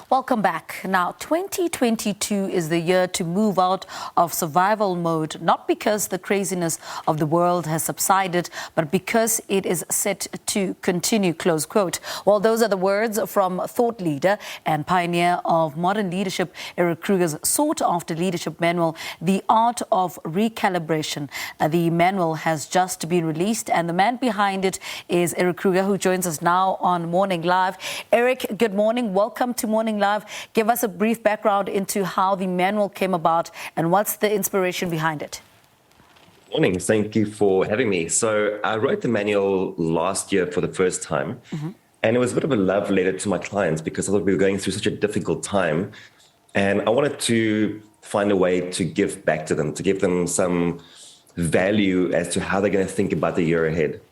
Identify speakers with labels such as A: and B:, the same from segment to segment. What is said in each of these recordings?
A: Welcome back. Now, 2022 is the year to move out of survival mode, not because the craziness of the world has subsided, but because it is set to continue, close quote. Well, those are the words from thought leader and pioneer of modern leadership, Erik Kruger's sought-after leadership manual, The Art of Recalibration. The manual has just been released, and the man behind it is Erik Kruger, who joins us now on Morning Live. Erik, good morning. Welcome to Morning Live. Give us a brief background into how the manual came about and what's the inspiration behind it.
B: Morning. Thank you for having me. So I wrote the manual last year for the first time, and it was a bit of a love letter to my clients because I thought we were going through such a difficult time, and I wanted to find a way to give back to them, to give them some value as to how they're going to think about the year ahead.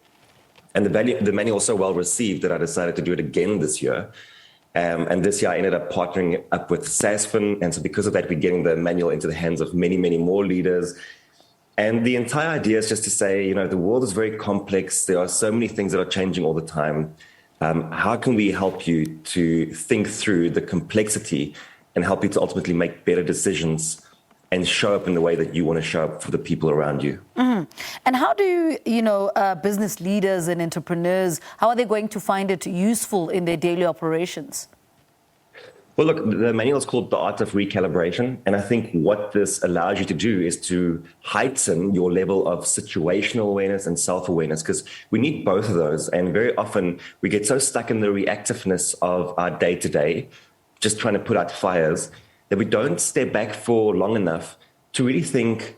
B: And the manual was so well received that I decided to do it again this year. And this year I ended up partnering up with SASFin. And so because of that, we're getting the manual into the hands of many, many more leaders. And the entire idea is just to say, you know, the world is very complex. There are so many things that are changing all the time. How can we help you to think through the complexity and help you to ultimately make better decisions and show up in the way that you want to show up for the people around you?
A: And how do, business leaders and entrepreneurs, how are they going to find it useful in their daily operations?
B: Well, look, the manual is called The Art of Recalibration. And I think what this allows you to do is to heighten your level of situational awareness and self-awareness, because we need both of those. And very often we get so stuck in the reactiveness of our day-to-day, just trying to put out fires, that we don't step back for long enough to really think,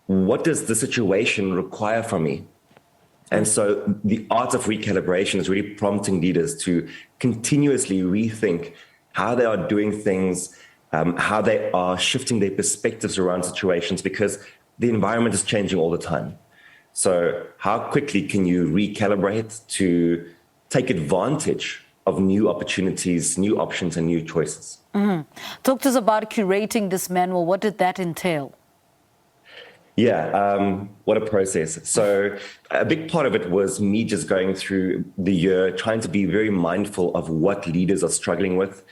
B: what does the situation require from me? And so the art of recalibration is really prompting leaders to continuously rethink how they are doing things, how they are shifting their perspectives around situations, because the environment is changing all the time. So how quickly can you recalibrate to take advantage of new opportunities, new options, and new choices?
A: Talk to us about curating this manual. What did that entail?
B: Yeah, what a process. So a big part of it was me just going through the year, trying to be very mindful of what leaders are struggling with,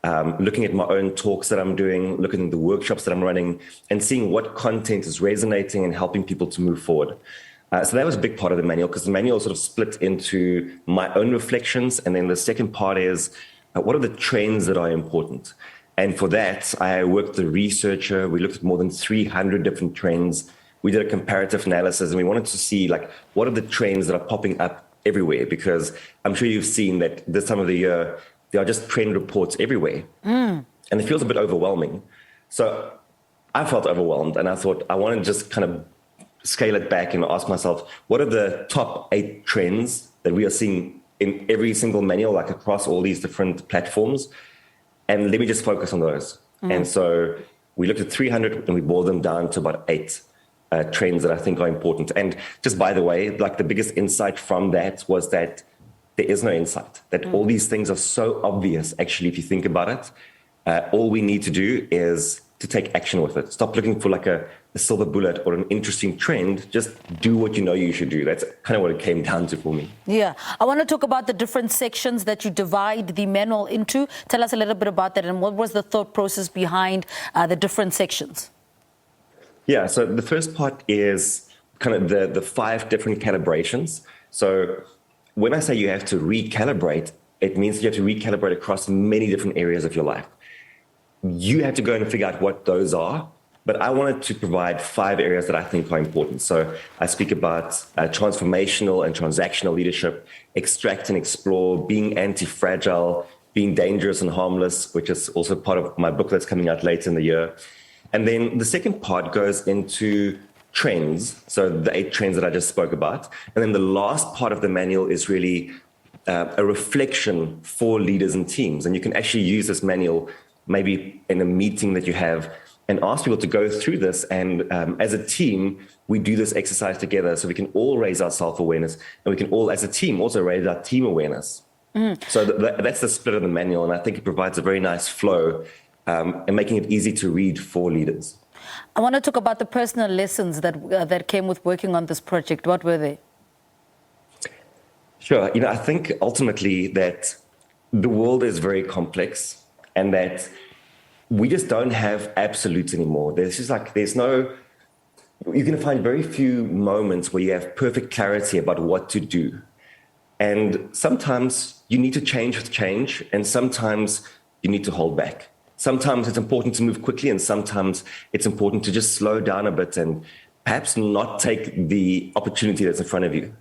B: looking at my own talks that I'm doing, looking at the workshops that I'm running, and seeing what content is resonating and helping people to move forward. So that was a big part of the manual, because the manual sort of split into my own reflections. And then the second part is, what are the trends that are important? And for that, I worked with a researcher. We looked at more than 300 different trends. We did a comparative analysis, and we wanted to see, like, what are the trends that are popping up everywhere? Because I'm sure you've seen that this time of the year, there are just trend reports everywhere. And it feels a bit overwhelming. So I felt overwhelmed, and I thought I want to just kind of scale it back and ask myself, what are the top 8 trends that we are seeing in every single manual, like across all these different platforms? And let me just focus on those. And so we looked at 300 and we boiled them down to about 8 trends that I think are important. And just by the way, like, the biggest insight from that was that there is no insight, that all these things are so obvious, actually, if you think about it. All we need to do is to take action with it. Stop looking for like a silver bullet or an interesting trend. Just do what you know you should do. That's kind of what it came down to for me.
A: Yeah. I want to talk about the different sections that you divide the manual into. Tell us a little bit about that, and what was the thought process behind the different sections?
B: Yeah, so the first part is kind of the 5 different calibrations. So when I say you have to recalibrate, it means you have to recalibrate across many different areas of your life. You have to go and figure out what those are, but I wanted to provide 5 areas that I think are important. So I speak about transformational and transactional leadership, extract and explore, being anti-fragile, being dangerous and harmless, which is also part of my book that's coming out later in the year. And then the second part goes into trends, so the 8 trends that I just spoke about. And then the last part of the manual is really a reflection for leaders and teams. And you can actually use this manual maybe in a meeting that you have and ask people to go through this. And as a team, we do this exercise together so we can all raise our self-awareness, and we can all, as a team, also raise our team awareness. So that's the split of the manual. And I think it provides a very nice flow and making it easy to read for leaders.
A: I want to talk about the personal lessons that came with working on this project. What were they?
B: Sure. I think ultimately that the world is very complex. and that we just don't have absolutes anymore. You're going to find very few moments where you have perfect clarity about what to do. And sometimes you need to change with change, and sometimes you need to hold back. Sometimes it's important to move quickly, and sometimes it's important to just slow down a bit and perhaps not take the opportunity that's in front of you.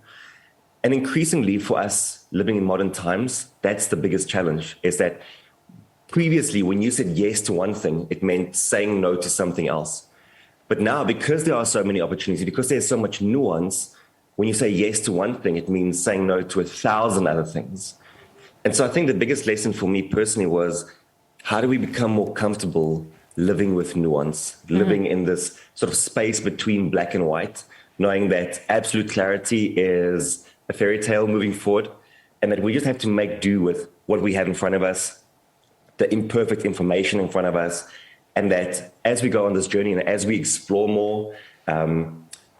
B: And increasingly for us living in modern times, that's the biggest challenge, is that previously when you said yes to one thing, it meant saying no to something else. But now, because there are so many opportunities, because there's so much nuance, when you say yes to one thing, it means saying no to 1,000 other things. And so I think the biggest lesson for me personally was, how do we become more comfortable living with nuance, living in this sort of space between black and white, knowing that absolute clarity is a fairy tale moving forward, and that we just have to make do with what we have in front of us, the imperfect information in front of us, and that as we go on this journey and as we explore more,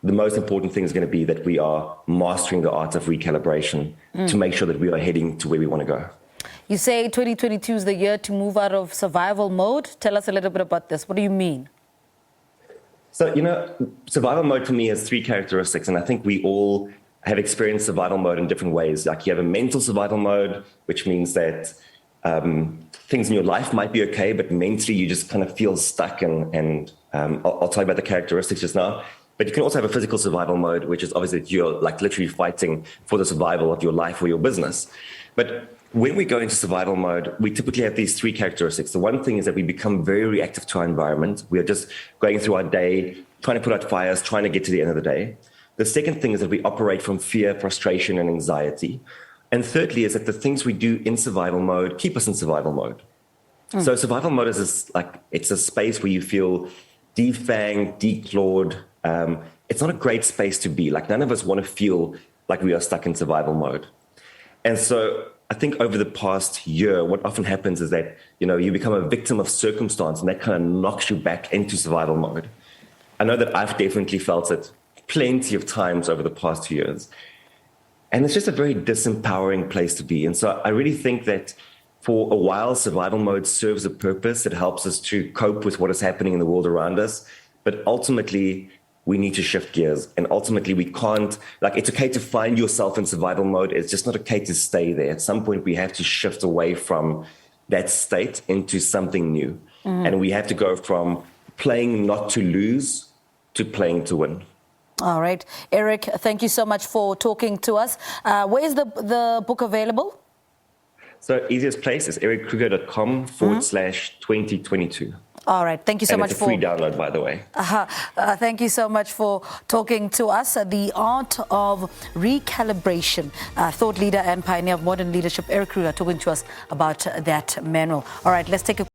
B: the most important thing is going to be that we are mastering the art of recalibration to make sure that we are heading to where we want to go.
A: You say 2022 is the year to move out of survival mode. Tell us a little bit about this. What do you mean?
B: So, survival mode for me has 3 characteristics, and I think we all have experienced survival mode in different ways. Like, you have a mental survival mode, which means that things in your life might be okay, but mentally you just kind of feel stuck, and I'll tell you about the characteristics just now. But you can also have a physical survival mode, which is obviously that you're like literally fighting for the survival of your life or your business. But when we go into survival mode, we typically have these 3 characteristics. The one thing is that we become very reactive to our environment. We are just going through our day, trying to put out fires, trying to get to the end of the day. The second thing is that we operate from fear, frustration, and anxiety. And thirdly is that the things we do in survival mode keep us in survival mode. So survival mode is it's a space where you feel defanged, declawed. It's not a great space to be. Like, none of us want to feel like we are stuck in survival mode. And so I think over the past year, what often happens is that, you become a victim of circumstance, and that kind of knocks you back into survival mode. I know that I've definitely felt it plenty of times over the past 2 years. And it's just a very disempowering place to be. And so I really think that for a while, survival mode serves a purpose. It helps us to cope with what is happening in the world around us. But ultimately, we need to shift gears. And ultimately, we can't, it's okay to find yourself in survival mode. It's just not okay to stay there. At some point, we have to shift away from that state into something new. And we have to go from playing not to lose to playing to win.
A: All right. Erik, thank you so much for talking to us. Where is the book available?
B: So easiest place is erikkruger.com/2022.
A: All right. Thank you so much
B: for... And it's a free download, by the way.
A: Thank you so much for talking to us. The Art of Recalibration. Thought leader and pioneer of modern leadership, Erik Kruger, talking to us about that manual. All right. Let's take a